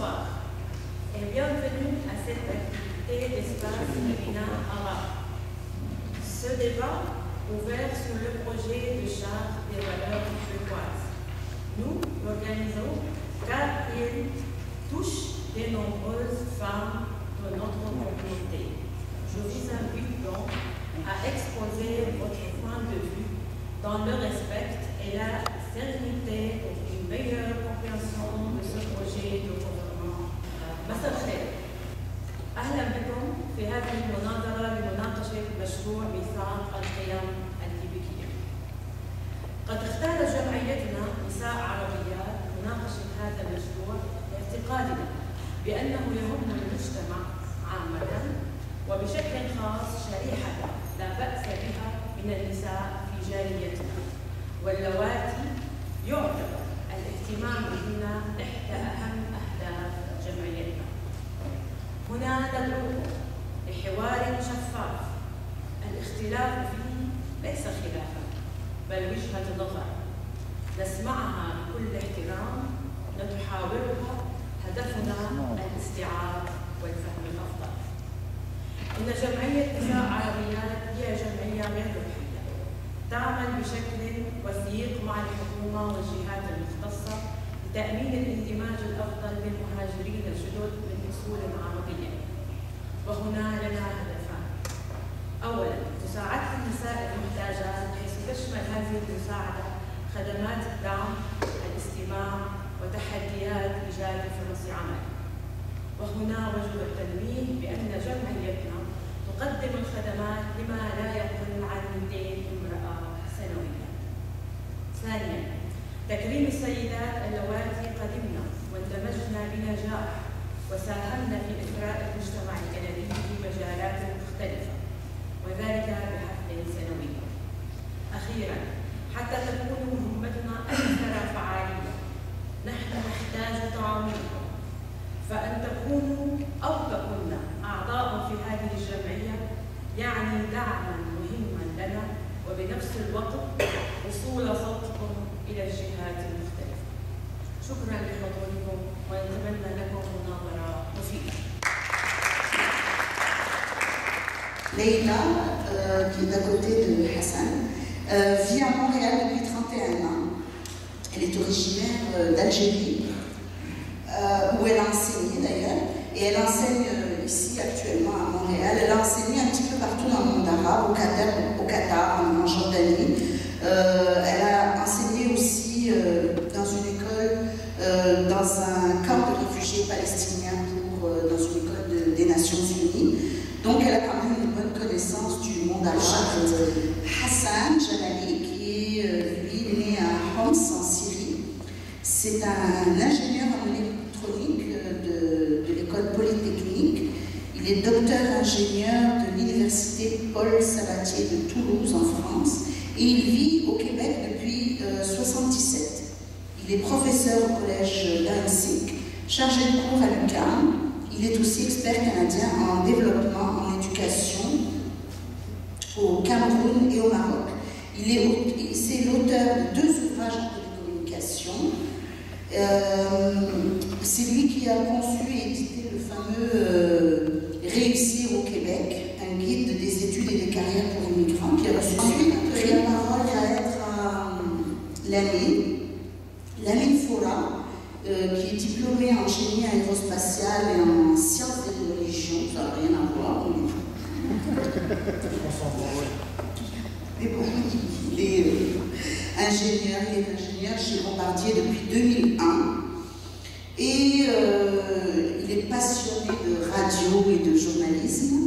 Bonsoir et bienvenue à cette activité d'espace féminin arabe. Ce débat ouvert sur le projet de charte des valeurs québécoises. Nous l'organisons car il touche de nombreuses femmes de notre communauté. Je vous invite donc à exposer votre point de vue dans le respect et la sérénité pour une meilleure compréhension de ce projet de gouvernement. مساء الخير. أهلا بكم في هذه المناظرة لمناقشة مشروع ميثاق القيم الكيبيكية. قد اختار جمعيتنا نساء عربيات مناقشة هذا المشروع باعتقادنا بأنه يهم المجتمع عامة وبشكل خاص شريحة لا بأس بها من النساء في جاليتنا واللواتي يعتبر الاهتمام بهن إحدى أهم أهداف جمعيتنا. هنا ندعوكم لحوار شفاف الاختلاف فيه ليس خلافا بل وجهة نظر نسمعها بكل احترام نتحاورها هدفنا الاستيعاب والفهم الأفضل. إن جمعية نساء عربيات هي جمعية غير ربحية تعمل بشكل وثيق مع الحكومة والجهات المختصة لتأمين الاندماج الأفضل للمهاجرين الجدد من أصول عربية. وهنا لنا هدفان. أولاً مساعدة النساء المحتاجات حيث تشمل هذه المساعدة خدمات الدعم، الاستماع وتحديات إيجاد فرص عمل. وهنا وجه التنويه بأن جمعيتنا تقدم الخدمات لما لا يقل عن 200 امرأة سنوياً. ثانياً تكريم السيدات اللواتي قدمنا واندمجنا بنجاح وساهمنا في إثراء المجتمع الكندي في مجالات مختلفة وذلك بحفل سنوي. أخيراً حتى تكون مهمتنا أكثر فعالية نحن نحتاج تعاونكم فأن تكونوا أو تكون أعضاء في هذه الجمعية يعني دعماً مهماً لنا وبنفس الوقت وصول صوتكم إلى الجهات المختلفة. شكراً لحضوركم ونتمنى لكم مناظرة مفيدة. Leïla, qui est d'à côté de Hassan, vit à Montréal depuis 31 ans. Elle est originaire d'Algérie, où elle a enseigné d'ailleurs, et elle enseigne ici actuellement à Montréal. Elle a enseigné un petit peu partout dans le monde arabe, au Qatar, en Jordanie. Elle a enseigné aussi dans une école, dans un camp de réfugiés palestiniens dans une école des Nations Unies. Donc elle a quand même une bonne connaissance du monde arabe. Hassan Jalali, qui est lui né à Homs en Syrie, c'est un ingénieur en électronique de l'école polytechnique. Il est docteur ingénieur de l'université Paul Sabatier de Toulouse en France et il vit au Québec depuis 1977. Il est professeur au collège d'Annecy, chargé de cours à l'UQAM. Il est aussi expert canadien en développement en éducation au Cameroun et au Maroc. C'est l'auteur de 2 ouvrages en télécommunication. C'est lui qui a conçu et édité le fameux Réussir au Québec, un guide des études et des carrières pour les migrants, qui a reçu la parole va être à Lamine Foura, qui est diplômée en génie aérospatial et en sciences des religions, ça n'a rien à voir. Mais bon, il est ingénieur chez Bombardier depuis 2001 et il est passionné de radio et de journalisme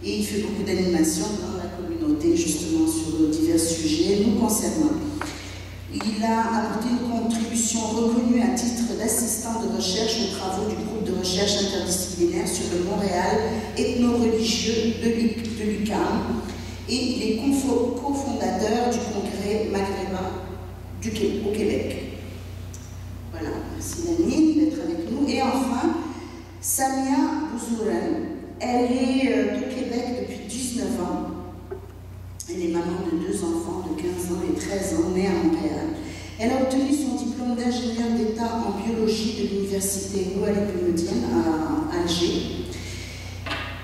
et il fait beaucoup d'animations dans la communauté justement sur divers sujets nous concernant. Il a apporté une contribution reconnue à titre d'assistant de recherche aux travaux du groupe de recherche interdisciplinaire sur le Montréal ethno-religieux de l'UQAM et il est cofondateur du congrès maghrébin au Québec. Voilà, merci Lamine d'être avec nous. Et enfin, Samia Bouzouren, elle est du Québec depuis 19 ans. Elle est maman de 2 enfants de 15 ans et 13 ans, nés à Montréal. Elle a obtenu son diplôme d'ingénieur d'État en biologie de l'université Ouali-Boumedienne à Alger.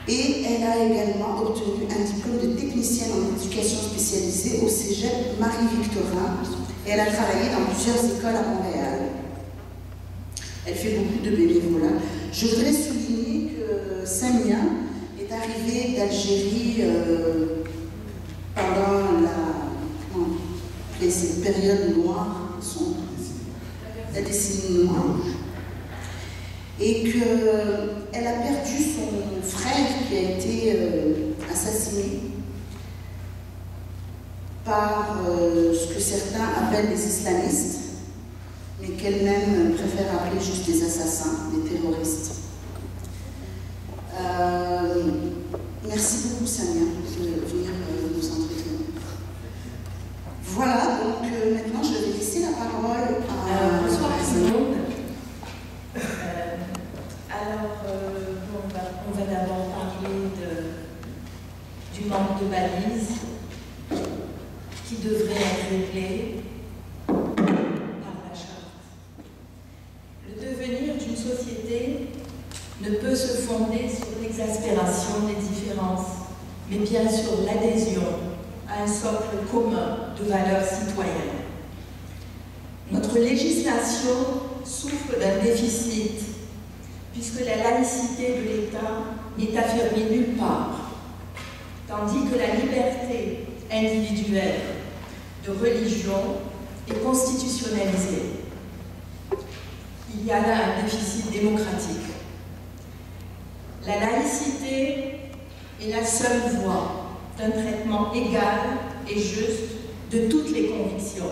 Et elle a également obtenu un diplôme de technicienne en éducation spécialisée au Cégep Marie-Victorin. Et elle a travaillé dans plusieurs écoles à Montréal. Elle fait beaucoup de bénévolat. Je voudrais souligner que Samia est arrivée d'Algérie pendant les périodes noires, la décennie noire, et qu'elle a perdu son frère qui a été assassiné par ce que certains appellent les islamistes, mais qu'elle-même préfère appeler juste des assassins, des terroristes. Merci beaucoup, Samia, de venir nous entretenir. Voilà, donc maintenant je vais laisser la parole à... bonsoir tout le monde. On va d'abord parler du manque de balises qui devrait être réglé par la charte. Le devenir d'une société ne peut se fonder sur l'exaspération des différences, mais bien sur l'adhésion à un socle commun de valeurs citoyennes. Notre législation souffre d'un déficit, puisque la laïcité de l'État n'est affirmée nulle part, tandis que la liberté individuelle de religion est constitutionnalisée. Il y a là un déficit démocratique. La laïcité est la seule voie d'un traitement égal et juste de toutes les convictions,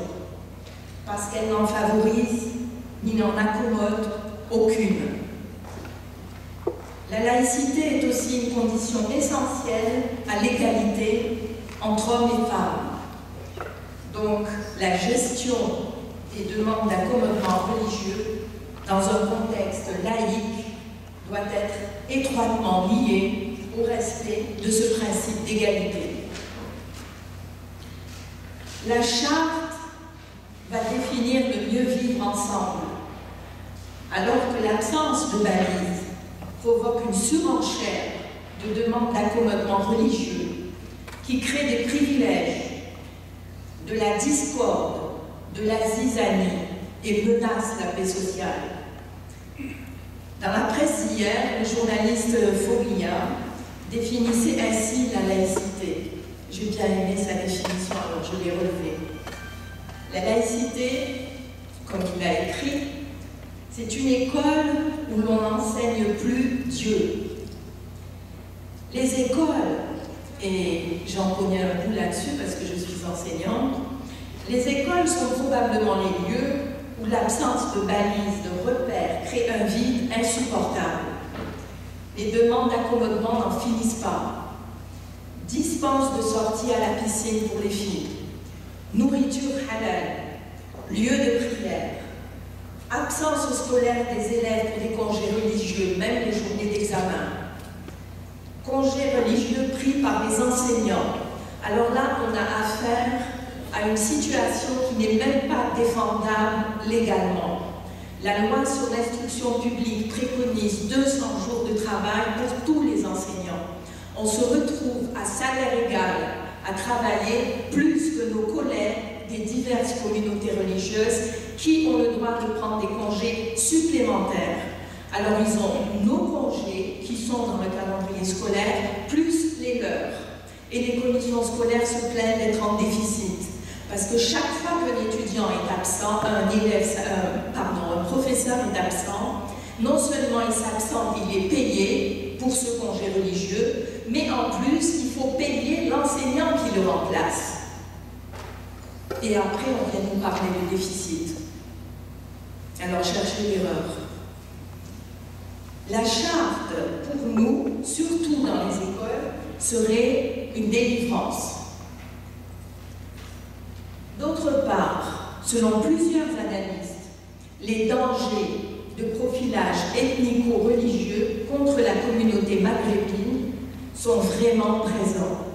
parce qu'elle n'en favorise ni n'en accommode aucune. La laïcité est aussi une condition essentielle à l'égalité entre hommes et femmes. Donc, la gestion des demandes d'accommodement religieux dans un contexte laïque doit être étroitement liée au respect de ce principe d'égalité. La charte va définir le mieux vivre ensemble, alors que l'absence de balises provoque une surenchère de demandes d'accommodement religieux qui crée des privilèges, de la discorde, de la zizanie et menace la paix sociale. Dans la presse hier, le journaliste Foglia définissait ainsi la laïcité. J'ai bien aimé sa définition, alors je l'ai relevée. La laïcité, comme il l'a écrit, c'est une école où l'on n'enseigne plus Dieu. Les écoles, et j'en connais un bout là-dessus parce que je suis enseignante, les écoles sont probablement les lieux où l'absence de balises, de repères, crée un vide insupportable. Les demandes d'accommodement n'en finissent pas. Dispense de sortie à la piscine pour les filles, nourriture halal, lieu de prière, absence scolaire des élèves pour des congés religieux, même les journées d'examen, congés religieux pris par les enseignants. Alors là, on a affaire à une situation qui n'est même pas défendable légalement. La loi sur l'instruction publique préconise 200 jours de travail pour tous les enseignants. On se retrouve à salaire égal à travailler plus que nos collègues des diverses communautés religieuses qui ont le droit de prendre des congés supplémentaires. Alors ils ont nos congés qui sont dans le calendrier scolaire, plus les leurs. Et les commissions scolaires se plaignent d'être en déficit. Parce que chaque fois qu'un étudiant est absent, un professeur est absent, non seulement il s'absente, il est payé pour ce congé religieux, mais en plus, il faut payer l'enseignant qui le remplace. Et après, on vient nous parler de déficit. Alors, cherchez l'erreur. La charte, pour nous, surtout dans les écoles, serait une délivrance. D'autre part, selon plusieurs analystes, les dangers de profilage ethnico-religieux contre la communauté maghrébine sont vraiment présents.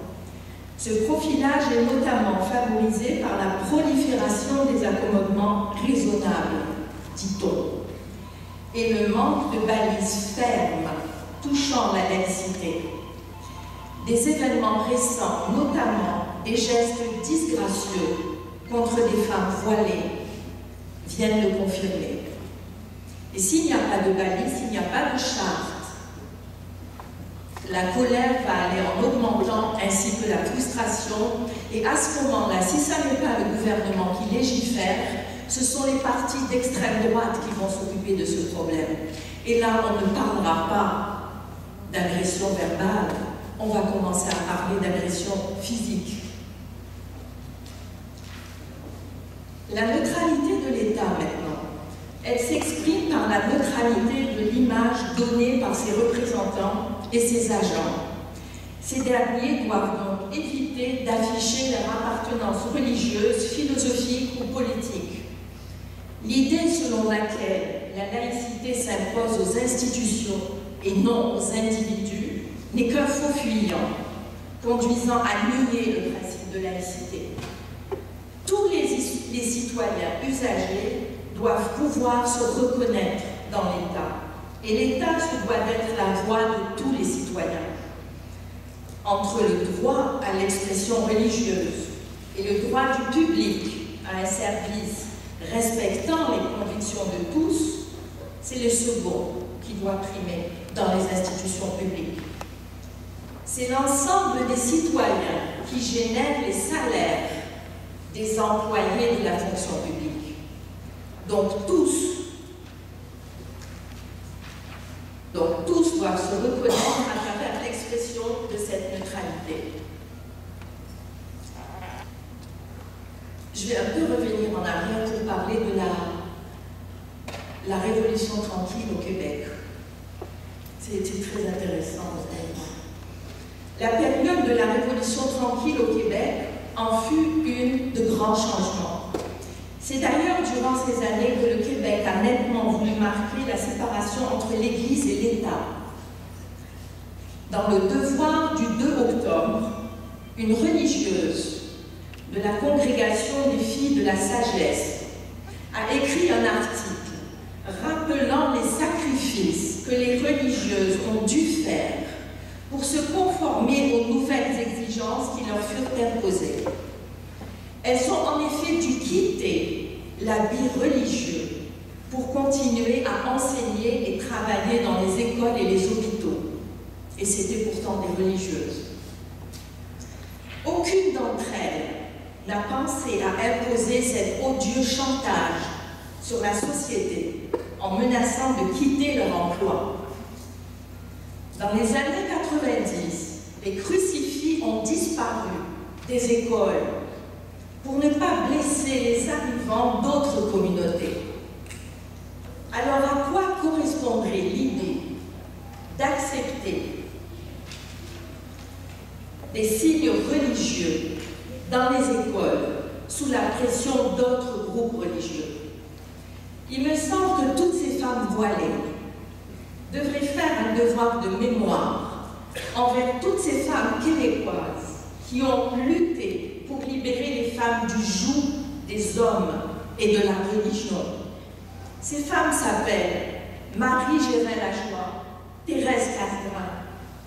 Ce profilage est notamment favorisé par la prolifération des accommodements raisonnables, dit-on, et le manque de balises fermes touchant la laïcité. Des événements récents, notamment des gestes disgracieux contre des femmes voilées, viennent le confirmer. Et s'il n'y a pas de balises, s'il n'y a pas de charte, la colère va aller en augmentant, ainsi que la frustration. Et à ce moment-là, si ça n'est pas le gouvernement qui légifère, ce sont les partis d'extrême droite qui vont s'occuper de ce problème. Et là, on ne parlera pas d'agression verbale, on va commencer à parler d'agression physique. La neutralité de l'État, maintenant, elle s'exprime par la neutralité de l'image donnée par ses représentants et ses agents. Ces derniers doivent donc éviter d'afficher leur appartenance religieuse, philosophique ou politique. L'idée selon laquelle la laïcité s'impose aux institutions et non aux individus n'est qu'un faux fuyant, conduisant à nier le principe de laïcité. Tous les citoyens usagers doivent pouvoir se reconnaître dans l'État. Et l'État se doit d'être la voix de tous les citoyens. Entre le droit à l'expression religieuse et le droit du public à un service respectant les convictions de tous, c'est le second qui doit primer dans les institutions publiques. C'est l'ensemble des citoyens qui génèrent les salaires des employés de la fonction publique. Donc tous doivent se reconnaître à travers l'expression de cette neutralité. Je vais un peu revenir en arrière pour parler de la Révolution tranquille au Québec. C'était très intéressant. La période de la Révolution tranquille au Québec en fut une de grands changements. C'est d'ailleurs durant ces années que le Québec a nettement voulu marquer la séparation entre l'Église et l'État. Dans le devoir du 2 octobre, une religieuse de la congrégation des filles de la sagesse a écrit un article rappelant les sacrifices que les religieuses ont dû faire pour se conformer aux nouvelles exigences qui leur furent imposées. Elles ont en effet dû quitter l'habit religieux pour continuer à enseigner et travailler dans les écoles et les hôpitaux. Et c'était pourtant des religieuses. Aucune d'entre elles n'a pensé à imposer cet odieux chantage sur la société en menaçant de quitter leur emploi. Dans les années 90, les crucifix ont disparu des écoles pour ne pas blesser les arrivants d'autres communautés. Alors à quoi correspondrait l'idée d'accepter des signes religieux dans les écoles sous la pression d'autres groupes religieux? Il me semble que toutes ces femmes voilées devraient faire un devoir de mémoire envers toutes ces femmes québécoises qui ont lutté pour libérer les femmes du joug des hommes et de la religion. Ces femmes s'appellent Marie Gérin-Lajoie, Thérèse Castrin,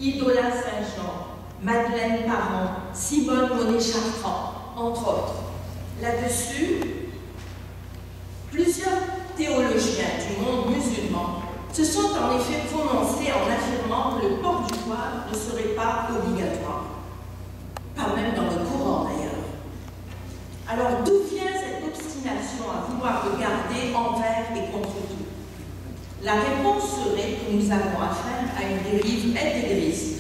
Idola Saint-Jean, Madeleine Parent, Simone Monet-Chartrand, entre autres. Là-dessus, plusieurs théologiens du monde musulman se sont en effet prononcés en affirmant que le port du voile ne serait pas obligatoire. Pas même dans le Coran d'ailleurs. Alors d'où vient cette obstination à vouloir le garder envers et contre tout? La réponse serait que nous avons affaire à une dérive intégriste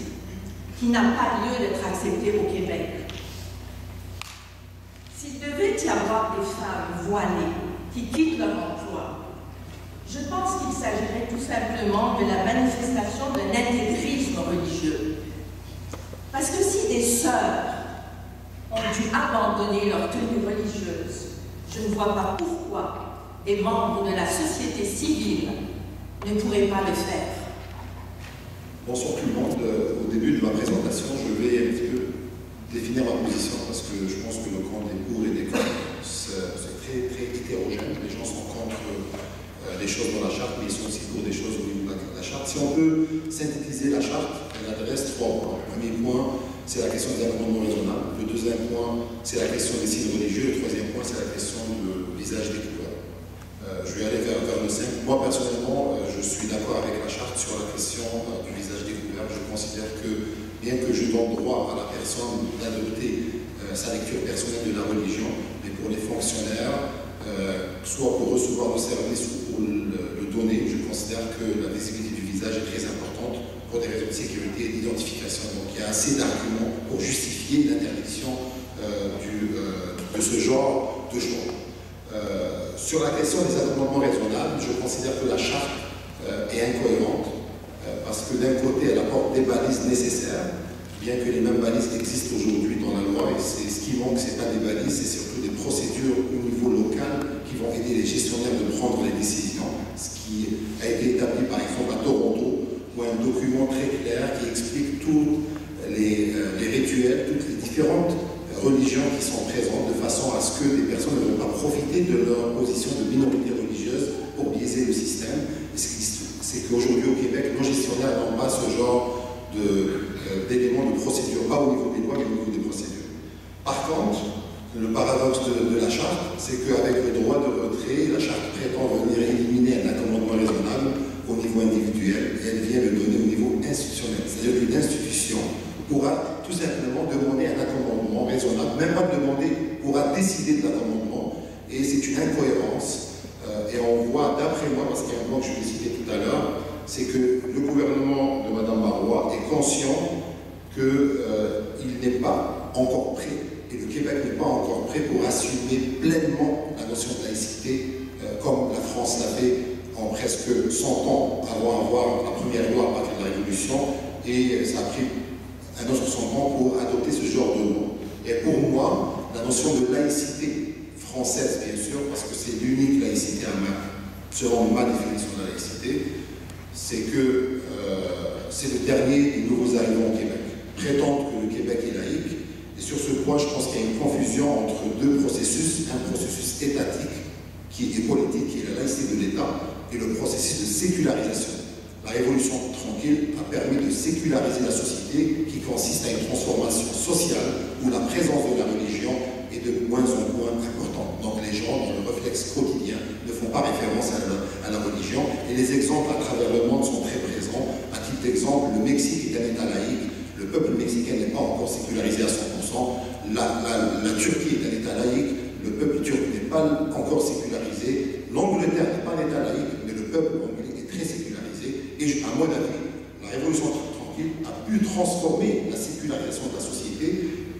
qui n'a pas lieu d'être acceptée au Québec. S'il devait y avoir des femmes voilées qui quittent leur emploi, je pense qu'il s'agirait tout simplement de la manifestation d'un intégrisme religieux. Parce que si des sœurs ont dû abandonner leur tenue religieuse, je ne vois pas pourquoi des membres de la société civile ne pourraient pas le faire. Bonsoir tout le monde. Au début de ma présentation, je vais un petit peu définir ma position parce que je pense que le camp des pour et des contre, c'est très, très hétérogène. Les gens sont contre des choses dans la charte, mais ils sont aussi pour des choses au niveau de la charte. Si on peut synthétiser la charte, elle adresse 3 points. Le premier point, c'est la question des accommodements raisonnables. Le deuxième point, c'est la question des signes religieux. Le troisième point, c'est la question du visage découvert. Je vais aller vers le 5. Moi, personnellement, je suis d'accord avec la charte sur la question du visage découvert. Je considère que, bien que je donne droit à la personne d'adopter sa lecture personnelle de la religion, mais pour les fonctionnaires, soit pour recevoir le service ou pour le donner, je considère que la visibilité du visage est très importante pour des raisons de sécurité et d'identification. Donc il y a assez d'arguments pour justifier l'interdiction de ce genre de choix. Sur la question des accommodements raisonnables, je considère que la charte est incohérente parce que d'un côté, elle apporte des balises nécessaires, bien que les mêmes balises existent aujourd'hui dans la loi, et ce qui manque, ce n'est pas des balises, c'est surtout des procédures au niveau local qui vont aider les gestionnaires de prendre les décisions, ce qui a été établi par exemple à Toronto, où un document très clair qui explique tous les rituels, toutes les différentes religions qui sont présentes, de façon à ce que des personnes ne vont pas profiter de leur position de minorité religieuse pour biaiser le système. C'est qu'aujourd'hui au Québec, nos gestionnaires n'ont pas ce genre d'éléments de procédure, pas au niveau des lois, mais au niveau des procédures. Par contre, le paradoxe de la charte, c'est qu'avec le droit de retrait, la charte prétend venir éliminer un accommodement raisonnable au niveau individuel, et elle vient le donner au niveau institutionnel. C'est-à-dire qu'une institution pourra tout simplement demander un accommodement raisonnable, même pas demander, pourra décider de l'accommodement, et c'est une incohérence. Et on voit, d'après moi, parce qu'il y a un point que je vais citer tout à l'heure, c'est que le gouvernement de Mme Marois est conscient qu'il n'est pas encore prêt, et le Québec n'est pas encore prêt pour assumer pleinement la notion de laïcité, comme la France l'a fait en presque 100 ans avant d'avoir la première loi à partir de la Révolution, et ça a pris un autre 100 ans pour adopter ce genre de loi. Et pour moi, la notion de laïcité française, bien sûr, parce que c'est l'unique laïcité selon ma définition de la laïcité, c'est que c'est le dernier des nouveaux arrivants au Québec. Prétendre que le Québec est laïque, et sur ce point, je pense qu'il y a une confusion entre deux processus, un processus étatique qui est politique, qui est la laïcité de l'État, et le processus de sécularisation. La Révolution tranquille a permis de séculariser la société, qui consiste à une transformation sociale où la présence de la religion est de moins en moins importante. Donc les gens, dans le réflexe quotidien, ne font pas référence à la religion, et les exemples à travers le monde sont très présents. À titre d'exemple, le Mexique est un État laïque, le peuple mexicain n'est pas encore sécularisé à 100%, la Turquie est un État laïque, le peuple turc n'est pas encore sécularisé, l'Angleterre n'est pas un État laïque, mais le peuple anglais est très sécularisé, et à mon avis, la Révolution tranquille a pu transformer la sécularisation de la société,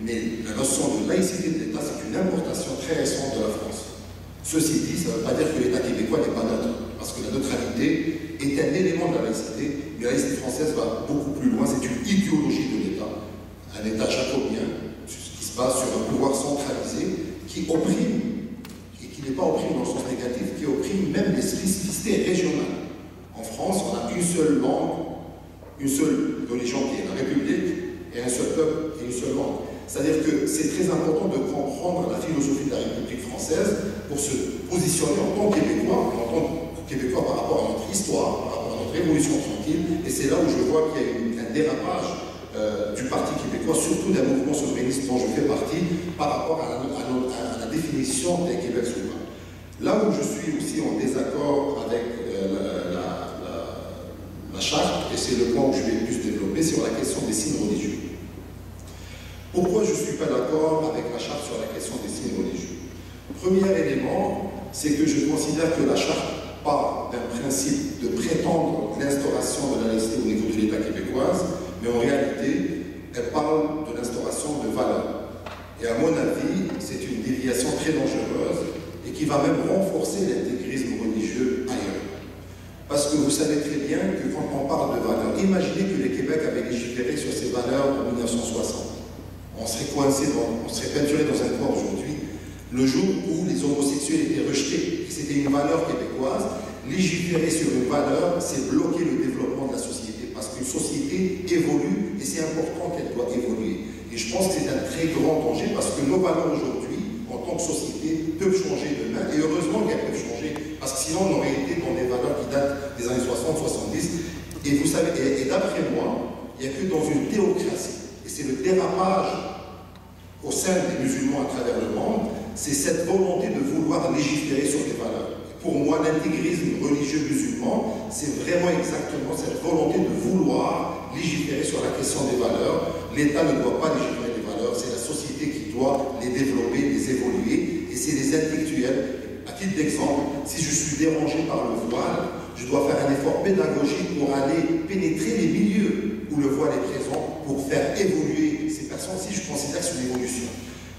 mais la notion de laïcité de l'État, c'est une importation très récente de la France. Ceci dit, ça ne veut pas dire que l'État québécois n'est pas neutre, parce que la neutralité est un élément de la laïcité, mais la laïcité française va beaucoup plus loin, c'est une idéologie de l'État, un État jacobien, qui se base sur un pouvoir centralisé, qui opprime, et qui n'est pas opprimé dans le sens négatif, qui opprime même les spécificités régionales. En France, on a une seule langue, une seule religion qui est la République, et un seul peuple et une seule langue. C'est-à-dire que c'est très important de comprendre la philosophie de la République française pour se positionner en tant que Québécois, par rapport à notre histoire, par rapport à notre révolution tranquille, et c'est là où je vois qu'il y a un dérapage du Parti québécois, surtout d'un mouvement souverainiste dont je fais partie, par rapport à la définition des Québec souverain. Là où je suis aussi en désaccord avec la charte, et c'est le point que je vais plus développer, sur la question des signes religieux. Pourquoi je ne suis pas d'accord avec la charte sur la question des signes religieux? Premier élément, c'est que je considère que la charte part d'un principe de prétendre l'instauration de la laïcité au niveau de l'État québécoise, mais en réalité, elle parle de l'instauration de valeurs. Et à mon avis, c'est une déviation très dangereuse et qui va même renforcer l'intégrisme religieux ailleurs. Parce que vous savez très bien que quand on parle de valeurs, imaginez que le Québec avait légiféré sur ces valeurs en 1960. On serait coincé, on serait peinturé dans un coin aujourd'hui, le jour où les homosexuels étaient rejetés, et c'était une valeur québécoise. Légiférer sur une valeur, c'est bloquer le développement de la société, parce qu'une société évolue, et c'est important qu'elle doit évoluer. Et Et je pense que c'est un très grand danger parce que nos valeurs aujourd'hui, en tant que société, peuvent changer demain. Et heureusement qu'elles peuvent changer, parce que sinon on aurait été dans des valeurs qui datent des années 60, 70. Et vous savez, et d'après moi, il n'y a que dans une théocratie, et c'est le dérapage au sein des musulmans à travers le monde, c'est cette volonté de vouloir légiférer sur des valeurs. Pour moi, l'intégrisme religieux musulman, c'est vraiment exactement cette volonté de vouloir légiférer sur la question des valeurs. L'État ne doit pas légiférer les valeurs, c'est la société qui doit les développer, les évoluer, et c'est les intellectuels. À titre d'exemple, si je suis dérangé par le voile, je dois faire un effort pédagogique pour aller pénétrer les milieux où le voile est présent, pour faire évoluer ces personnes. Si je considère que c'est une évolution,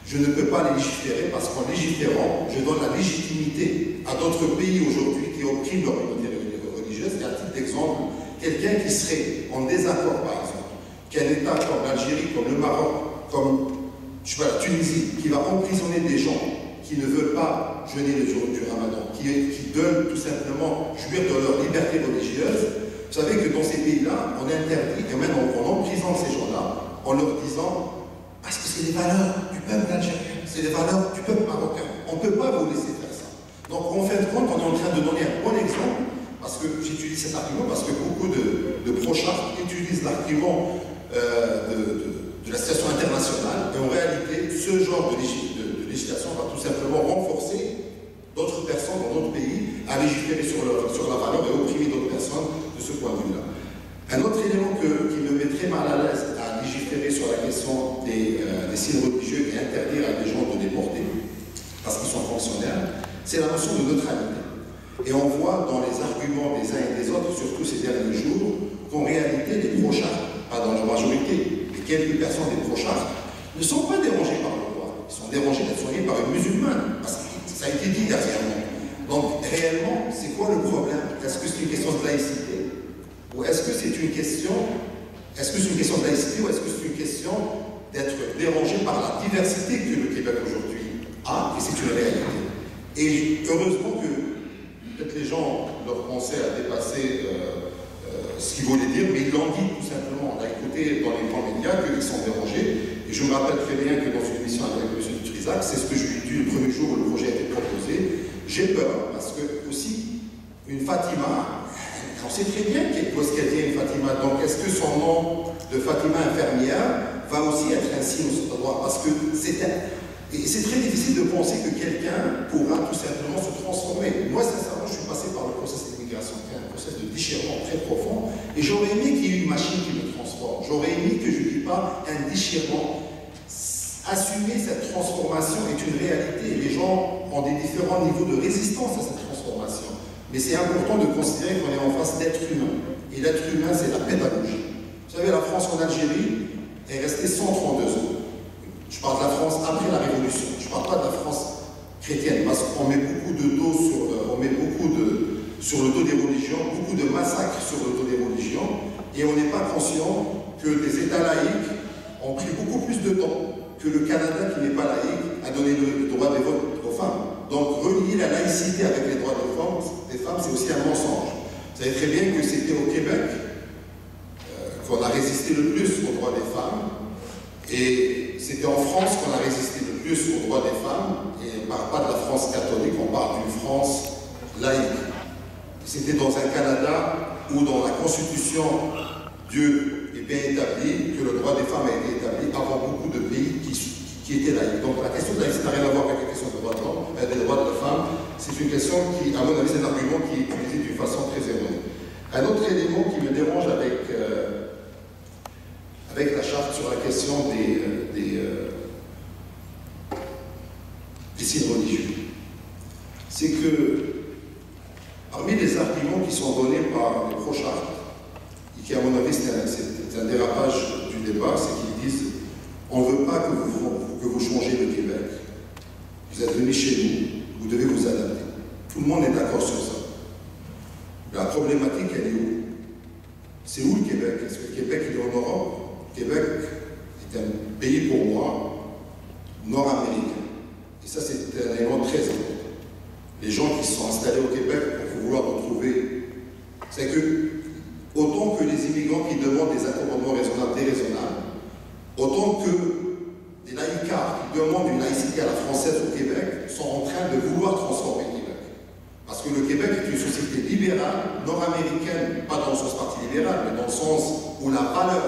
je ne peux pas les légiférer parce qu'en légiférant, je donne la légitimité à d'autres pays aujourd'hui qui oppriment leur communauté religieuse. Et à titre d'exemple, quelqu'un qui serait en désaccord, par exemple, qu'un État comme l'Algérie, comme le Maroc, comme je sais pas, la Tunisie, qui va emprisonner des gens qui ne veulent pas jeûner le jour du Ramadan, qui donnent tout simplement jouir de leur liberté religieuse. Vous savez que dans ces pays-là, on interdit, et même on emprisonne ces gens-là en leur disant parce que c'est les valeurs du peuple algérien, c'est les valeurs du peuple marocain. On ne peut pas vous laisser faire ça. Donc en fin de compte, on est en train de donner un bon exemple, parce que j'utilise cet argument, parce que beaucoup de pro-chartes utilisent l'argument de la situation internationale, et en réalité, ce genre de législation va tout simplement renforcer d'autres personnes dans d'autres pays à légiférer sur la valeur et opprimer d'autres personnes de ce point de vue-là. Un autre élément qui me met très mal à l'aise à légiférer sur la question des signes religieux et interdire à des gens de les porter parce qu'ils sont fonctionnaires, c'est la notion de neutralité. Et on voit dans les arguments des uns et des autres, surtout ces derniers jours, qu'en réalité, les pro-chartes, pas dans la majorité, mais quelques personnes des pro-chartes, ne sont pas dérangées par le droit. Ils sont dérangés d'être soignés par une musulmane, parce que ça a été dit dernièrement. Donc, réellement, c'est quoi le problème? Est-ce que c'est une question de laïcité? Ou est-ce que c'est une question de laïcité ou est-ce que c'est une question d'être dérangé par la diversité que le Québec aujourd'hui a, et c'est une réalité. Et heureusement que peut-être les gens leur pensaient à dépasser ce qu'ils voulaient dire, mais ils l'ont dit tout simplement. On a écouté dans les grands médias qu'ils sont dérangés. Et je me rappelle très bien que dans une émission avec M. Trizac, c'est ce que je lui ai dit le premier jour où le projet a été proposé. J'ai peur parce que aussi une Fatima, on sait très bien qu'est-ce qu'elle est une Fatima. Donc est-ce que son nom de Fatima infirmière va aussi être un signe au droit? Parce que c'est très difficile de penser que quelqu'un pourra tout simplement se transformer. Moi, sincèrement, je suis passé par le processus d'immigration, qui est un processus de déchirement très profond, et j'aurais aimé qu'il y ait une machine qui me transforme. J'aurais aimé que je ne dis pas un déchirement. Assumer cette transformation est une réalité. Les gens ont des différents niveaux de résistance à cette transformation. Mais c'est important de considérer qu'on est en face d'êtres humains. Et l'être humain, c'est la pédagogie. Vous savez, la France en Algérie est restée 132 ans. Je parle de la France après la Révolution. Je ne parle pas de la France chrétienne, parce qu'on met beaucoup de dos sur le dos des religions, beaucoup de massacres sur le dos des religions, et on n'est pas conscient que des États laïques ont pris beaucoup plus de temps que le Canada, qui n'est pas laïque, a donné le droit de vote aux femmes. Donc relier la laïcité avec les droits des femmes, c'est aussi un mensonge. Vous savez très bien que c'était au Québec qu'on a résisté le plus aux droits des femmes, et c'était en France qu'on a résisté le plus aux droits des femmes, et on ne parle pas de la France catholique, on parle d'une France laïque. C'était dans un Canada où dans la Constitution, Dieu est bien établi, que le droit des femmes a été établi avant beaucoup de pays qui étaient laïcs. Donc la question de laïcité n'a rien à voir avec la question des droits de l'homme, des droits de la femme. C'est une question qui, à mon avis, c'est un argument qui est utilisé d'une façon très erronée. Un autre élément qui me dérange avec la charte sur la question des signes religieux, c'est que parmi les arguments qui sont donnés par les pro-chartes, et qui à mon avis c'est un dérapage du débat, c'est qu'ils disent on ne veut pas que vous changiez le Québec. Vous êtes venus chez nous, vous devez vous adapter. Tout le monde est d'accord sur ça. La problématique, elle est où? C'est où le Québec? Est-ce que le Québec il est en Europe? Le Québec est un pays pour moi nord-américain. Et ça, c'est un élément très important. Les gens qui se sont installés au Québec pour vouloir retrouver, c'est que autant que les immigrants qui demandent des accommodements raisonnables, déraisonnables, autant que valeur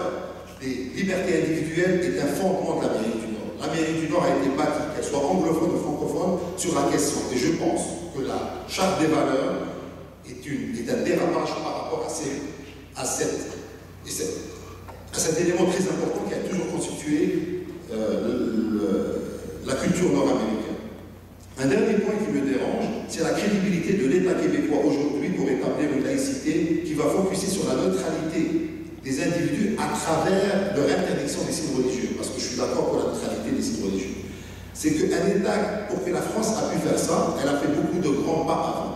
des libertés individuelles est un fondement de l'Amérique du Nord. L'Amérique du Nord a été bâtie, qu'elle soit anglophone ou francophone, sur la question. Et je pense que la charte des valeurs est un dérapage par rapport à cet élément très important qui a toujours constitué la culture nord-américaine. Un dernier point qui me dérange, c'est la crédibilité de l'État québécois aujourd'hui pour établir une laïcité qui va focuser sur la neutralité des individus à travers leur interdiction des signes religieux, parce que je suis d'accord pour la neutralité des signes religieux. C'est qu'un État, pour que la France a pu faire ça, elle a fait beaucoup de grands pas avant.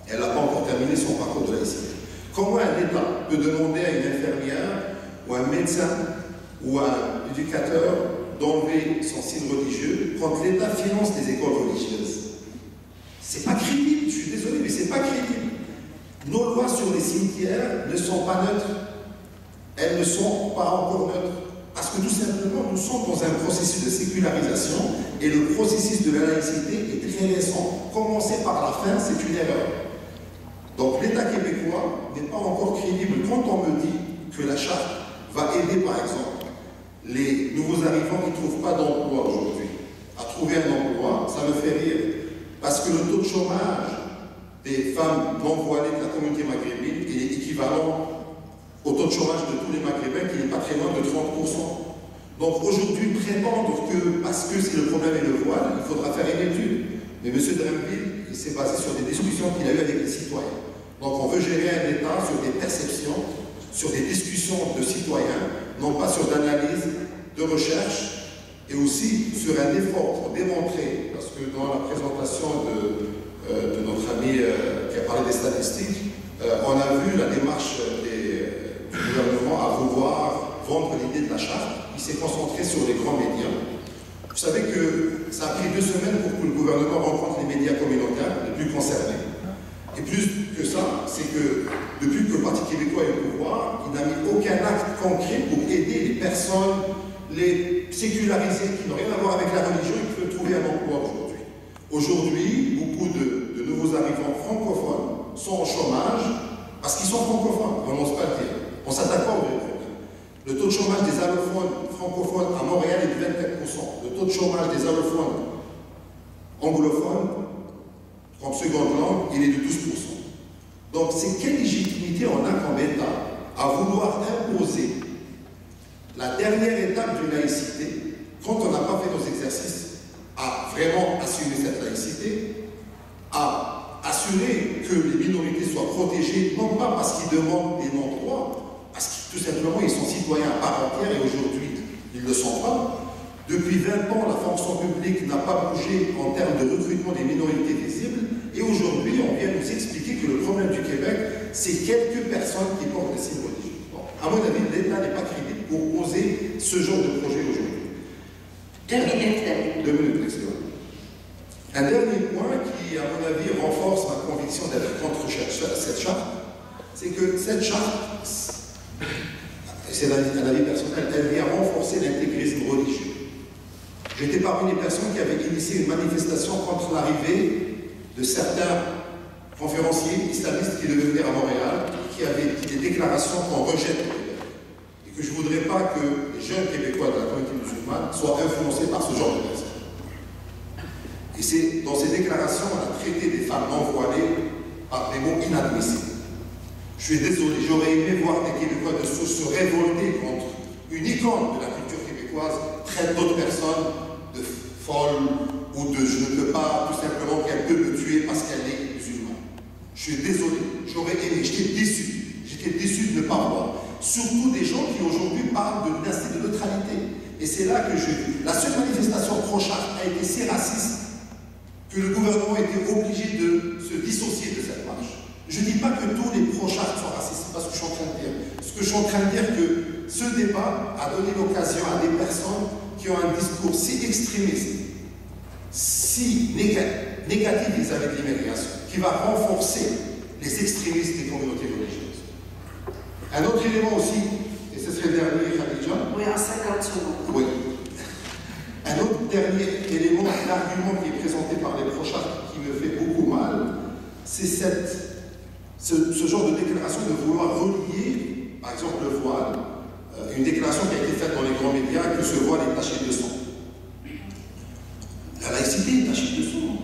Elle n'a pas encore terminé son parcours de laïcité. Comment un État peut demander à une infirmière, ou un médecin, ou un éducateur d'enlever son signe religieux quand l'État finance des écoles religieuses? C'est pas crédible, je suis désolé, mais c'est pas crédible. Nos lois sur les cimetières ne sont pas neutres. Elles ne sont pas encore neutres. Parce que tout simplement, nous sommes dans un processus de sécularisation et le processus de la laïcité est très récent. Commencer par la fin, c'est une erreur. Donc l'État québécois n'est pas encore crédible quand on me dit que la charte va aider, par exemple, les nouveaux arrivants qui ne trouvent pas d'emploi aujourd'hui à trouver un emploi. Ça me fait rire. Parce que le taux de chômage des femmes non voilées de la communauté maghrébine est équivalent au taux de chômage de tous les Maghrébins, qui n'est pas très loin de 30%. Donc aujourd'hui, prétendre que parce que c'est le problème est le voile, il faudra faire une étude. Mais M. Drainville, il s'est basé sur des discussions qu'il a eues avec les citoyens. Donc on veut gérer un État sur des perceptions, sur des discussions de citoyens, non pas sur d'analyse, de recherche, et aussi sur un effort pour démontrer, parce que dans la présentation de notre ami qui a parlé des statistiques, on a vu la démarche du gouvernement à vouloir vendre l'idée de la charte. Il s'est concentré sur les grands médias. Vous savez que ça a pris 2 semaines pour que le gouvernement rencontre les médias communautaires les plus concernés. Et plus que ça, c'est que depuis que le Parti québécois est au pouvoir, il n'a mis aucun acte concret pour aider les personnes, les sécularisés qui n'ont rien à voir avec la religion et qui peuvent trouver un emploi aujourd'hui. Aujourd'hui, beaucoup de nouveaux arrivants francophones sont au chômage parce qu'ils sont francophones, on n'ose pas le dire. On ne s'attaque pas au vrai problème. Le taux de chômage des allophones francophones à Montréal est de 24%. Le taux de chômage des allophones anglophones, comme seconde langue, il est de 12%. Donc, c'est quelle légitimité on a comme État à vouloir imposer la dernière étape d'une laïcité quand on n'a pas fait nos exercices à vraiment assumer cette laïcité, à assurer que les minorités soient protégées, non pas parce qu'ils demandent des non-droits, parce que tout simplement ils sont citoyens à part entière et aujourd'hui ils ne le sont pas. Depuis 20 ans, la fonction publique n'a pas bougé en termes de recrutement des minorités visibles et aujourd'hui on vient nous expliquer que le problème du Québec, c'est quelques personnes qui portent des signes religieux. Bon, à mon avis, l'État n'est pas crédible pour poser ce genre de projet aujourd'hui. 2 minutes. 2 minutes, excellent. Un dernier point qui, à mon avis, renforce ma conviction d'être contre cette charte, c'est que cette charte, c'est un avis personnel, elle vient renforcer l'intégrisme religieux. J'étais parmi les personnes qui avaient initié une manifestation contre l'arrivée de certains conférenciers islamistes qui devaient venir à Montréal, qui avaient dit des déclarations qu'on rejette au Québec. Et que je ne voudrais pas que les jeunes Québécois de la communauté musulmane soient influencés par ce genre de personnes. Et c'est dans ces déclarations, on a traité des femmes non voilées par des mots inadmissibles. Je suis désolé, j'aurais aimé voir des Québécois de souche se révolter contre une icône de la culture québécoise, traite d'autres personnes de folles ou de je ne peux pas, tout simplement qu'elle peut me tuer parce qu'elle est musulmane. Je suis désolé, j'aurais aimé, j'étais déçu de ne pas voir. Surtout des gens qui aujourd'hui parlent de l'instinct de neutralité. Et c'est là que la seule manifestation pro-charte a été si raciste que le gouvernement était obligé de se dissocier de cette marche. Je ne dis pas que tous les pro-chartes sont racistes, c'est pas ce que je suis en train de dire. Ce que je suis en train de dire, que ce débat a donné l'occasion à des personnes qui ont un discours si extrémiste, si négatif vis-à-vis de l'immigration, qui va renforcer les extrémistes des communautés religieuses. Un autre élément aussi, et ce serait le dernier, Khadija. Oui, en 50 secondes. Oui. Un autre dernier élément, l'argument qui est présenté par les pro-chartes qui me fait beaucoup mal, c'est ce genre de déclaration de vouloir relier, par exemple, le voile une déclaration qui a été faite dans les grands médias que ce voile est taché de sang. La laïcité est tachée de sang.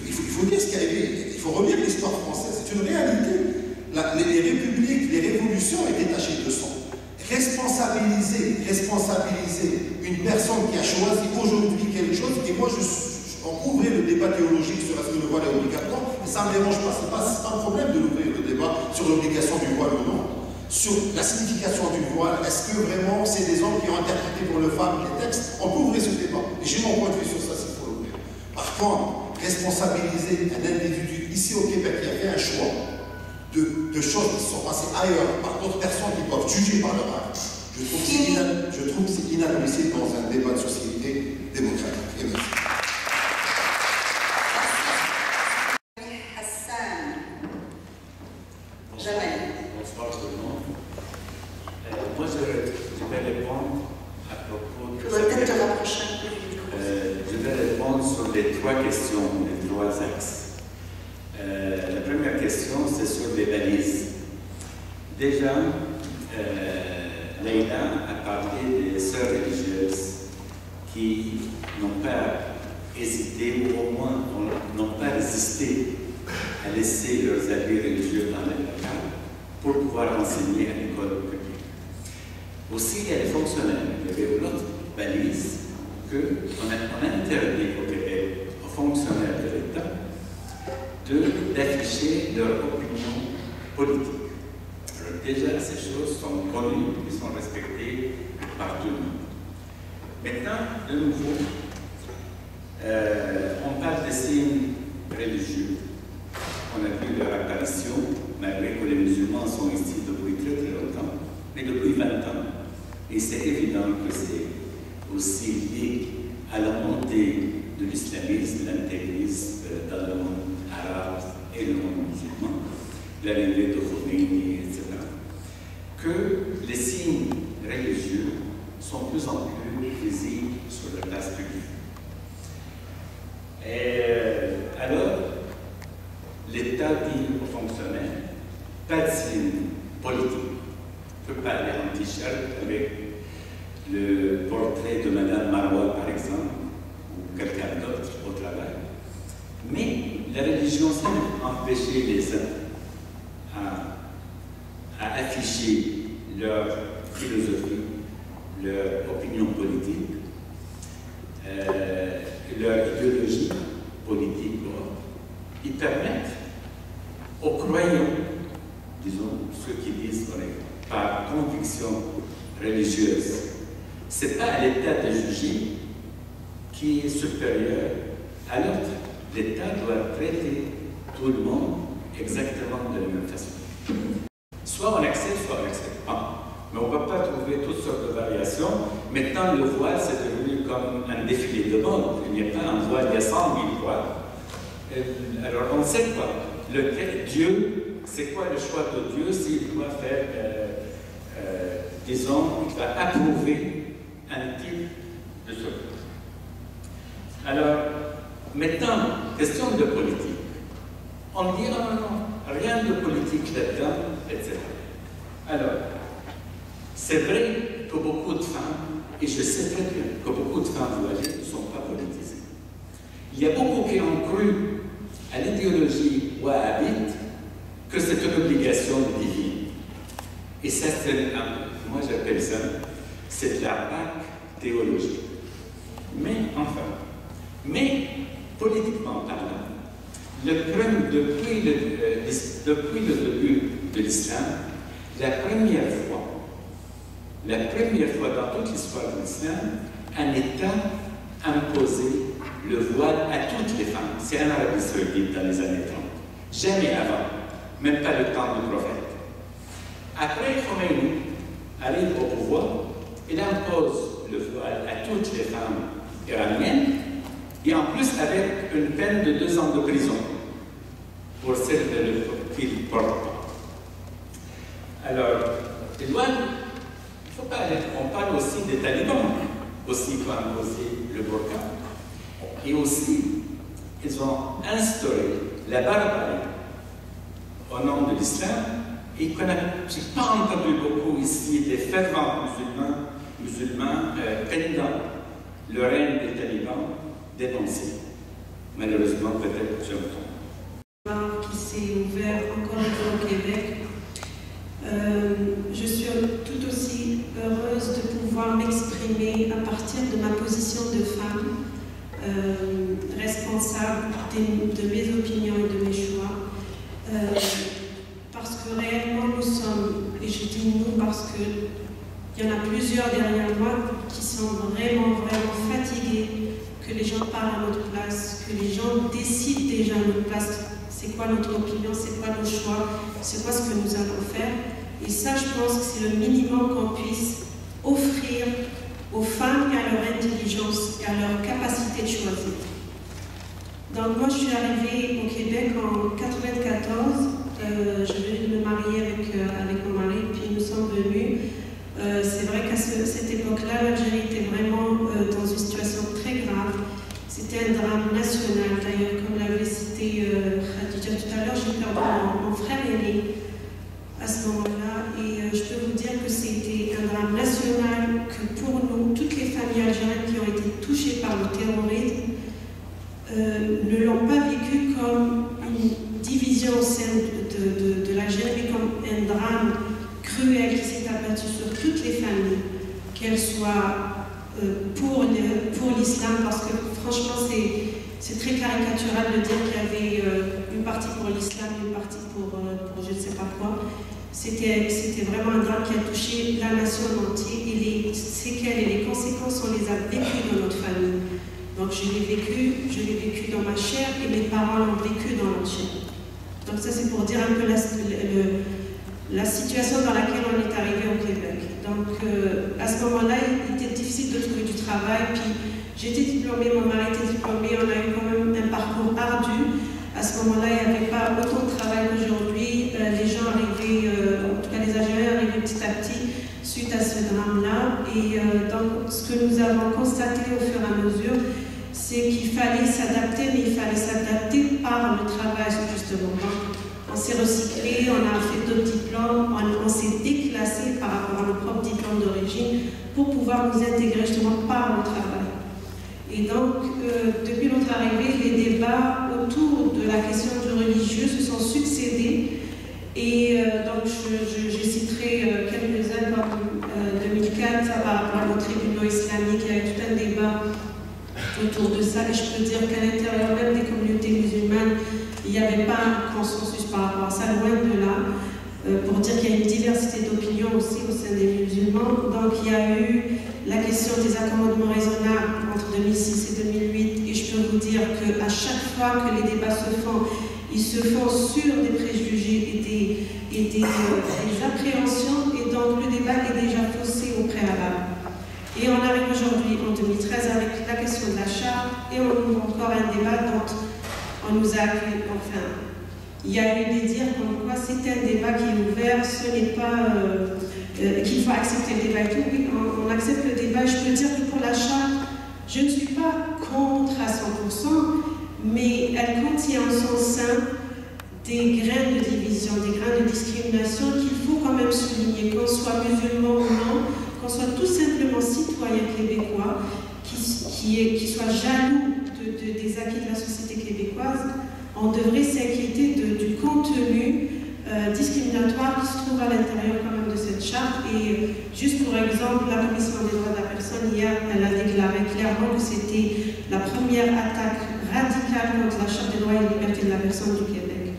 Il faut dire ce qui est arrivé. Il faut relire l'histoire française. C'est une réalité. Les républiques, les révolutions étaient tachées de sang. Responsabiliser une personne qui a choisi aujourd'hui quelque chose, et moi on ouvrait le débat théologique sur est-ce que le voile est obligatoire, et ça ne me dérange pas, c'est pas un problème de l'ouvrir le débat sur l'obligation du voile ou non. Sur la signification du voile, est-ce que vraiment c'est des hommes qui ont interprété pour le femme les textes? On peut ouvrir ce débat, et j'ai mon point de vue sur ça s'il faut l'ouvrir. Par contre, responsabiliser un individu ici au Québec qui a fait un choix de choses qui sont passées ailleurs par d'autres personnes qui doivent juger par leur acte, je trouve que c'est inadmissible dans un débat de société démocratique. Et merci. Bonsoir tout le monde. Moi, je vais répondre à propos de... je vais répondre sur les trois questions, les trois axes. La première question, c'est sur les balises. Déjà, Leïla a parlé des sœurs religieuses qui n'ont pas hésité, ou au moins n'ont pas résisté à laisser leurs habits religieux dans les locales pour pouvoir enseigner à l'école publique. Aussi, il y a les fonctionnaires. Il y avait une autre balise qu'on a interdit au Québec aux fonctionnaires de l'État d'afficher leur opinion politique. Alors déjà, ces choses sont connues et sont respectées par tout le monde. Maintenant, de nouveau, on parle des signes religieux. On a vu leur apparition, malgré que les musulmans sont ici depuis très très longtemps, mais depuis 20 ans. Et c'est évident que c'est aussi lié à la montée de l'islamisme, de l'intégrisme dans le monde arabe et le monde musulman, l'arrivée de Khomeini, etc. Que les signes religieux sont de plus en plus visibles sur la place publique. Et alors, l'État dit aux fonctionnaires, pas de signe politique. On ne peut pas aller en t-shirt avec le portrait de Mme Marois, par exemple, ou quelqu'un d'autre au travail. Mais la religion, sans empêcher les uns à afficher leur philosophie, leur opinion politique, leur idéologie politique, ils permettent aux croyants, disons, ceux qui disent qu'on est par conviction religieuse, ce n'est pas à l'État de juger qui est supérieur à l'autre. L'État doit traiter tout le monde exactement de la même façon. Soit on accepte, soit on n'accepte pas. Mais on ne va pas trouver toutes sortes de variations. Maintenant, le voile, c'est devenu comme un défilé de mode. Il n'y a pas un voile, il y a 100 000 voiles. Alors, on ne sait pas. Dieu, c'est quoi le choix de Dieu s'il doit faire, disons, il va approuver un type de ce. Alors, maintenant, question de politique. On dit, non, rien de politique là-dedans, etc. Alors, c'est vrai que beaucoup de femmes, et je sais très bien que beaucoup de femmes voilées ne sont pas politisées. Il y a beaucoup qui ont cru à l'idéologie wahhabite que c'est une obligation divine. Et ça, moi j'appelle ça, c'est de la Pâque théologique. Mais enfin, politiquement parlant, depuis le début de l'islam, la première fois dans toute l'histoire de l'islam, un État imposait le voile à toutes les femmes. C'est en Arabie Saoudite dans les années 30. Jamais avant, même pas le temps du prophète. Après, Khomeini arrive au pouvoir, il impose le voile à toutes les femmes iraniennes, et en plus avec une peine de 2 ans de prison pour celles qu'il ne porte pas. Alors, il ne faut pas aller. On parle aussi des talibans, aussi qui ont imposé le burqa. Et aussi, ils ont instauré la barbarie au nom de l'islam et qu'on n'a pas entendu beaucoup ici des fervents musulmans pendant le règne des talibans dénoncés. Malheureusement, peut-être je me trompe. Qui s'est ouvert encore une fois au Québec. Je suis tout aussi heureuse de pouvoir m'exprimer à partir de ma position de femme, responsable de mes opinions et de mes choix. Parce que réellement nous sommes, et je dis nous parce qu'il y en a plusieurs derrière moi qui sont vraiment fatigués que les gens parlent à notre place, que les gens décident déjà à notre place. C'est quoi notre opinion, c'est quoi nos choix, c'est quoi ce que nous allons faire. Et ça, je pense que c'est le minimum qu'on puisse offrir aux femmes et à leur intelligence et à leur capacité de choisir. Donc moi, je suis arrivée au Québec en 1994. Je venais de me marier avec mon mari, puis nous sommes venus. C'est vrai qu'à cette époque-là, l'Algérie était vraiment dans une situation très grave. C'était un drame national, d'ailleurs, comme l'avait cité Khadija tout à l'heure, j'ai perdu mon frère aîné à ce moment-là, et je peux vous dire que c'était un drame national, que pour nous, toutes les familles algériennes qui ont été touchées par le terrorisme ne l'ont pas vécu comme une division au sein de l'Algérie, mais comme un drame cruel qui s'est abattu sur toutes les familles, qu'elles soient pour l'islam, parce que franchement c'est très caricatural de dire qu'il y avait une partie pour l'islam, une partie pour je ne sais pas quoi. C'était vraiment un drame qui a touché la nation entière, et les séquelles et les conséquences, on les a vécues dans notre famille. Donc je l'ai vécu dans ma chair, et mes parents l'ont vécu dans leur chair. Donc ça c'est pour dire un peu la situation dans laquelle on est arrivé au Québec. Donc à ce moment-là, il était difficile de trouver du travail, puis j'étais diplômée, mon mari était diplômé, on a eu quand même un parcours ardu. À ce moment-là, il n'y avait pas autant de travail qu'aujourd'hui. Les gens arrivaient, en tout cas les Algériens arrivaient petit à petit suite à ce drame-là. Et donc ce que nous avons constaté au fur et à mesure, c'est qu'il fallait s'adapter, mais il fallait s'adapter par le travail justement. Donc, on s'est recyclé, on a fait d'autres diplômes, on s'est déclassé par rapport à nos propres diplômes d'origine pour pouvoir nous intégrer justement par le travail. Et donc, depuis notre arrivée, les débats autour de la question du religieux se sont succédés. Et donc, je citerai quelques-uns comme 2004, par rapport à nos tribunaux islamiques, il y a eu tout un débat autour de ça. Et je peux dire qu'à l'intérieur même des communautés musulmanes, il n'y avait pas un consensus par rapport à ça, loin de là, pour dire qu'il y a une diversité d'opinions aussi au sein des musulmans. Donc il y a eu la question des accommodements raisonnables entre 2006 et 2008, et je peux vous dire qu'à chaque fois que les débats se font, ils se font sur des préjugés et des appréhensions, et donc le débat est déjà faussé au préalable. Et on arrive aujourd'hui en 2013 avec la question de la charte, et on ouvre encore un débat dont on nous a accueillis, enfin, il y a eu des dires comme quoi c'est un débat qui est ouvert, ce n'est pas qu'il faut accepter le débat et tout. Oui, on accepte le débat. Je peux dire que pour la charte, je ne suis pas contre à 100%, mais elle contient en son sein des grains de division, des grains de discrimination qu'il faut quand même souligner, qu'on soit musulman ou non, qu'on soit tout simplement citoyen québécois, qui soit jaloux des acquis de la société québécoise. On devrait s'inquiéter du contenu discriminatoire qui se trouve à l'intérieur quand même de cette charte. Et juste pour exemple, la Commission des droits de la personne, hier, elle a déclaré clairement que c'était la première attaque radicale contre la charte des droits et libertés de la personne du Québec.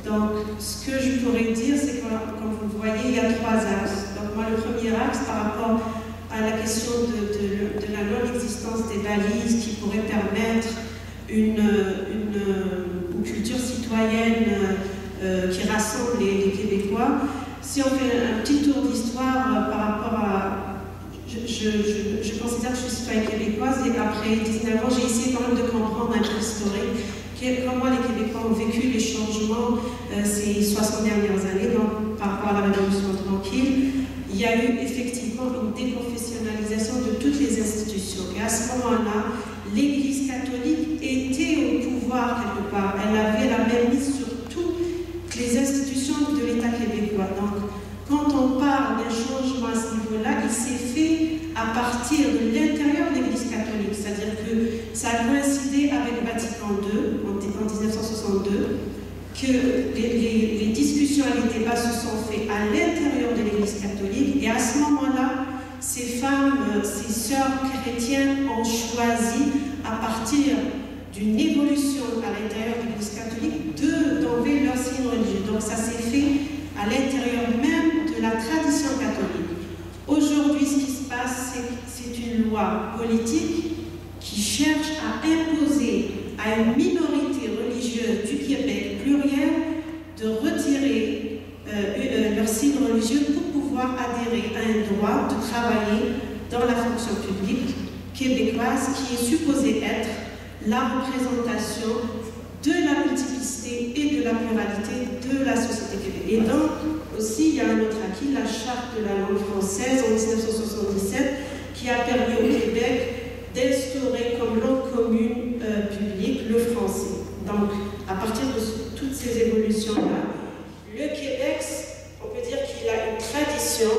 Donc, ce que je pourrais dire, c'est que, comme vous le voyez, il y a 3 axes. Donc moi, le premier axe, par rapport à la question de la non-existence des balises qui pourraient permettre une culture citoyenne qui rassemble les Québécois. Si on fait un petit tour d'histoire par rapport à... Je considère que je suis citoyenne québécoise, et après 19 ans, j'ai essayé quand même de comprendre un peu l'historique, comment les Québécois ont vécu les changements ces 60 dernières années, donc, par rapport à la Révolution tranquille. Il y a eu effectivement une déconfessionnalisation de toutes les institutions. Et à ce moment-là, l'Église catholique était au pouvoir quelque part. Elle avait la même mise sur toutes les institutions de l'État québécois. s'est fait à partir de l'intérieur de l'Église catholique, c'est-à-dire que ça a coïncidé avec Vatican II en 1962, que les discussions et les débats se sont faits à l'intérieur de l'Église catholique, et à ce moment-là, ces femmes, ces sœurs chrétiennes ont choisi, à partir d'une évolution à l'intérieur de l'Église catholique, d'enlever leur signe religieux. Donc ça s'est fait à l'intérieur même de la tradition catholique. Aujourd'hui, ce qui se passe, c'est une loi politique qui cherche à imposer à une minorité religieuse du Québec plurielle de retirer leur signe religieux pour pouvoir adhérer à un droit de travailler dans la fonction publique québécoise qui est supposée être la représentation de la multiplicité et de la pluralité de la société québécoise. Et donc, aussi, il y a un autre acquis, la charte de la langue française en 1977, qui a permis au Québec d'instaurer comme langue commune publique le français. Donc, à partir de toutes ces évolutions-là, le Québec, on peut dire qu'il a une tradition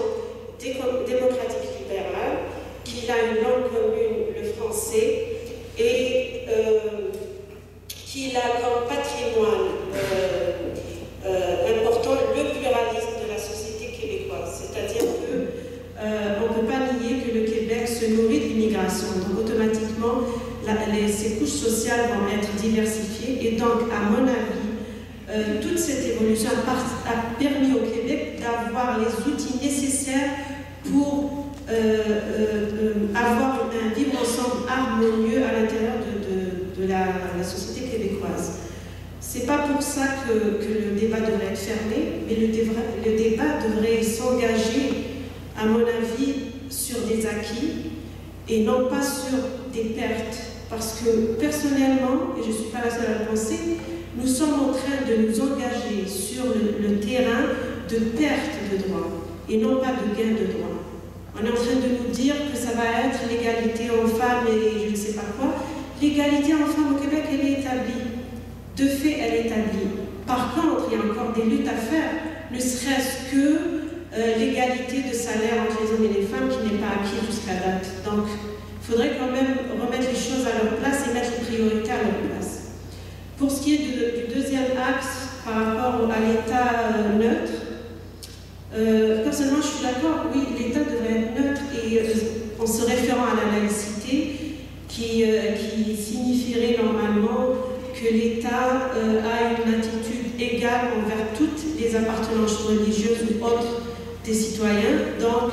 démocratique libérale, qu'il a une langue commune, le français, et qu'il a comme patrimoine important le pluralisme de la société québécoise. C'est-à-dire qu'on ne peut pas nier que le Québec se nourrit de l'immigration. Donc automatiquement, ces couches sociales vont être diversifiées. Et donc, à mon avis, toute cette évolution a permis au Québec d'avoir les outils nécessaires pour avoir un vivre ensemble harmonieux à l'intérieur de la société québécoise. C'est pas pour ça que le débat devrait être fermé, mais le débat devrait s'engager, à mon avis, sur des acquis et non pas sur des pertes. Parce que personnellement, et je ne suis pas la seule à le penser, nous sommes en train de nous engager sur le terrain de perte de droits et non pas de gain de droits. On est en train de nous dire que ça va être l'égalité hommes-femmes et je ne sais pas quoi. L'égalité hommes-femmes au Québec, elle est établie. De fait, elle est établie. Par contre, il y a encore des luttes à faire, ne serait-ce que l'égalité de salaire entre les hommes et les femmes qui n'est pas acquise jusqu'à date. Donc, il faudrait quand même remettre les choses à leur place et mettre les priorités à leur place. Pour ce qui est du deuxième axe par rapport à l'État neutre, personnellement, je suis d'accord, oui, l'État devrait être neutre et en se référant à la laïcité, qui signifierait normalement que l'État a une attitude égale envers toutes les appartenances religieuses ou autres des citoyens. Donc,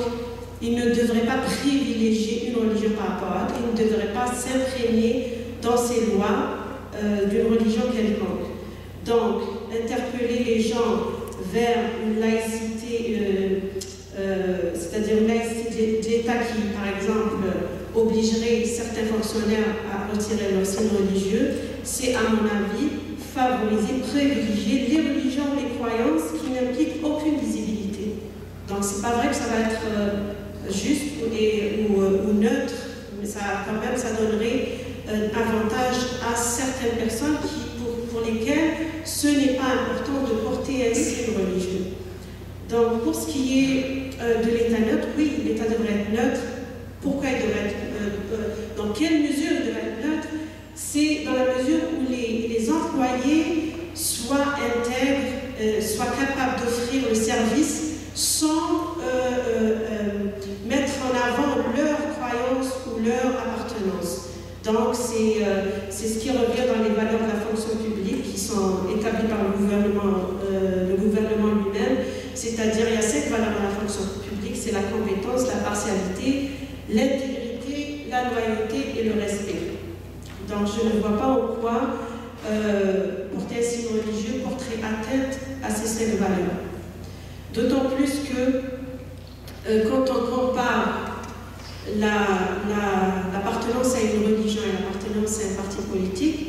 il ne devrait pas privilégier une religion par rapport à l'autre, il ne devrait pas s'imprégner dans ses lois d'une religion quelconque. Donc, interpeller les gens vers une laïcité, c'est-à-dire une laïcité de l'État qui, par exemple, obligerait certains fonctionnaires à retirer leur signe religieux, c'est, à mon avis, favoriser, privilégier les religions, les croyances qui n'impliquent aucune visibilité. Donc, c'est pas vrai que ça va être juste ou neutre, mais ça, quand même, ça donnerait avantage à certaines personnes pour lesquelles ce n'est pas important de porter un signe religieux. Donc, pour ce qui est de l'État neutre, oui, l'État devrait être neutre. Pourquoi il devrait être dans quelle mesure il devrait être neutre? C'est dans la mesure où les employés soient intègres, soient capables d'offrir le service sans mettre en avant leur croyance ou leur appartenance. Donc, c'est ce qui revient dans les valeurs de la fonction publique qui sont établies par le gouvernement lui-même. C'est-à-dire, il y a 7 valeurs dans la fonction publique, c'est la compétence, la partialité, l'intégrité, la loyauté et le respect. Donc, je ne vois pas en quoi porter un signe religieux porterait atteinte à ces 7 valeurs. D'autant plus que quand on compare l'appartenance à une religion et l'appartenance à un parti politique,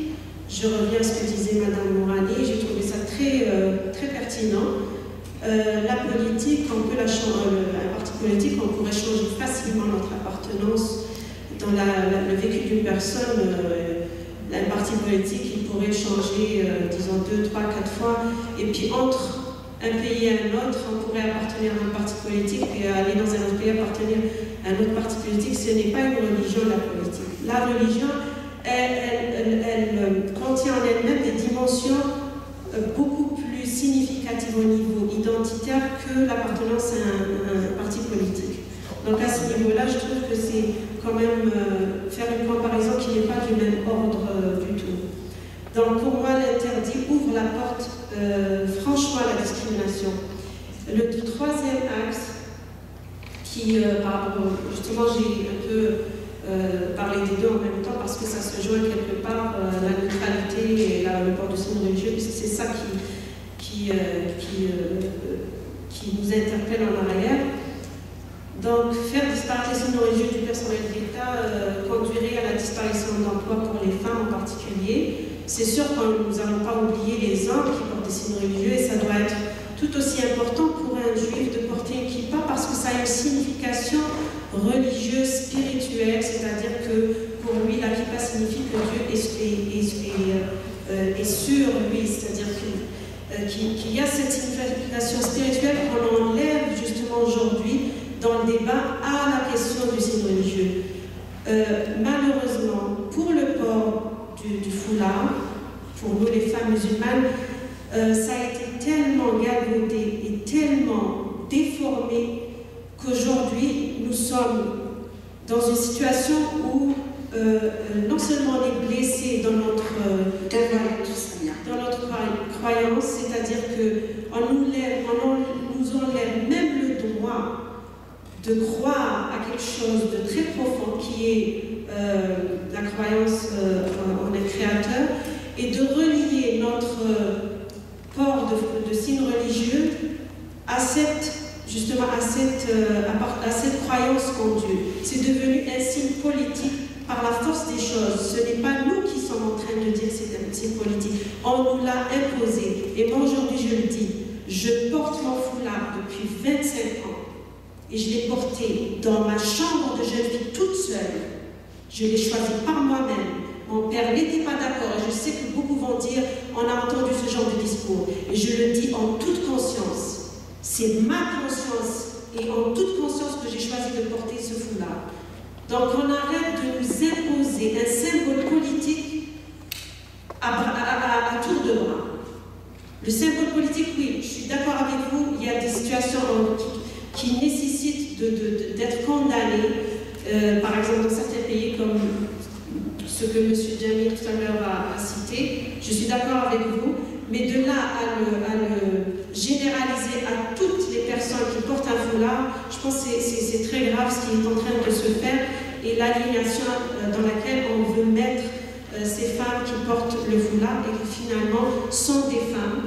je reviens à ce que disait Mme Mourani, j'ai trouvé ça très pertinent. La politique, on peut un parti politique, on pourrait changer facilement notre appartenance dans le vécu d'une personne. Un parti politique, il pourrait changer, disons, 2, 3, 4 fois. Et puis, entre un pays à un autre, on pourrait appartenir à un parti politique et aller dans un autre pays appartenir à un autre parti politique. Ce n'est pas une religion, la politique. La religion, elle contient en elle-même des dimensions beaucoup plus significatives au niveau identitaire que l'appartenance à un parti politique. Donc à ce niveau-là, je trouve que c'est quand même faire une comparaison qui n'est pas du même ordre du tout. Donc pour moi, l'interdit ouvre la porte franchement à la discrimination. Le troisième axe, qui justement j'ai un peu parlé des deux en même temps parce que ça se joint quelque part, la neutralité et le port de signe religieux, puisque c'est ça qui nous interpelle en arrière. Donc, faire disparaître les signes religieux du personnel de l'État conduirait à la disparition d'emplois pour les femmes en particulier. C'est sûr que nous n'allons pas oublier les hommes qui portent des signes religieux et ça doit être tout aussi important pour un juif de porter une kippa parce que ça a une signification religieuse, spirituelle, c'est-à-dire que pour lui, la kippa signifie que Dieu est sur lui, c'est-à-dire qu'il y a cette signification spirituelle qu'on enlève justement aujourd'hui dans le débat à la question du signe religieux. Malheureusement, pour le port du foulard, pour nous les femmes musulmanes, ça a été tellement galvaudé et tellement déformé qu'aujourd'hui nous sommes dans une situation où non seulement on est blessé dans notre croyance, c'est-à-dire qu'on nous enlève même le droit de croire à quelque chose de très profond qui est la croyance en un créateur et de relier notre port de signes religieux à cette croyance en Dieu. C'est devenu un signe politique par la force des choses. Ce n'est pas nous qui sommes en train de dire que c'est un signe politique. On nous l'a imposé. Et moi aujourd'hui je le dis, je porte mon foulard depuis 25 ans. Et je l'ai porté dans ma chambre de jeune fille toute seule. Je l'ai choisi par moi-même. Mon père n'était pas d'accord. Et je sais que beaucoup vont dire, on a entendu ce genre de discours. Et je le dis en toute conscience. C'est ma conscience et en toute conscience que j'ai choisi de porter ce foulard. Donc on arrête de nous imposer un symbole politique à tour de bras. Le symbole politique, oui, je suis d'accord avec vous, il y a des situations qui nécessitent d'être condamnées, par exemple dans certains pays comme ce que M. Jamil tout à l'heure a cité, je suis d'accord avec vous, mais de là à le généraliser à toutes les personnes qui portent un foulard, je pense que c'est très grave ce qui est en train de se faire et l'aliénation dans laquelle on veut mettre ces femmes qui portent le foulard et qui finalement sont des femmes,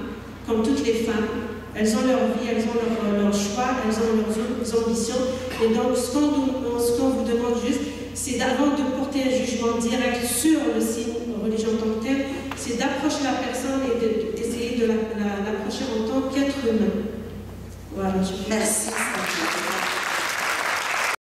comme toutes les femmes. Elles ont leur vie, elles ont leur choix, elles ont leurs ambitions. Et donc, ce qu'on vous demande juste, c'est d'avant de porter un jugement direct sur le signe religieux en tant que tel, c'est d'approcher la personne et d'essayer de l'approcher en tant qu'être humain. Voilà. Merci.